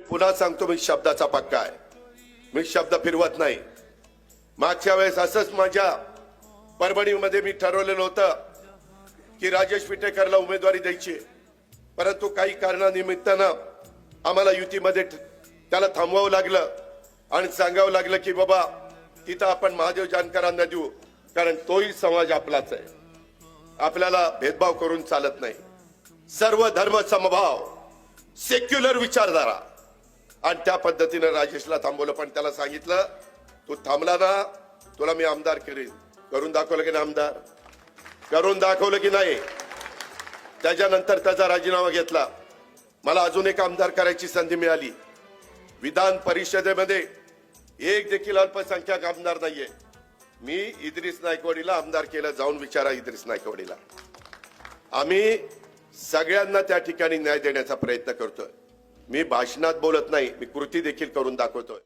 पुन्हा सांगतो, मी शब्दाचा पक्का आहे, मी शब्द फिरवत नाही। मागच्या वेळेस असंच माझ्या परभणीमध्ये मी ठरवलेलं होतं की राजेश विटेकरला उमेदवारी द्यायची, परंतु काही कारणानिमित्तानं आम्हाला युतीमध्ये त्याला थांबवावं लागलं आणि सांगावं लागलं की बाबा तिथं आपण महादेव जानकरांना देऊ, कारण तोही समाज आपलाच आहे, आपल्याला भेदभाव करून चालत नाही। सर्व धर्म समभाव, सेक्युलर विचारधारा, आणि त्या पद्धतीने राजेशला थांबवलं। पण त्याला सांगितलं तू थांबला ना, तुला मी आमदार करेन। करून दाखवलं की नाही आमदार? करून दाखवलं की नाही? त्याच्यानंतर त्याचा राजीनामा घेतला। मला अजून एक आमदार करायची संधी मिळाली। विधान परिषदेमध्ये एक देखील अल्पसंख्याक आमदार नाहीये। मी इद्रिस नायकवडीला आमदार केलं, जाऊन विचारा इद्रिस नायकवडीला। आम्ही सगळ्यांना त्या ठिकाणी न्याय देण्याचा प्रयत्न करतोय। मी भाषणात बोलत नाही, मी कृती देखील करून दाखवतोय।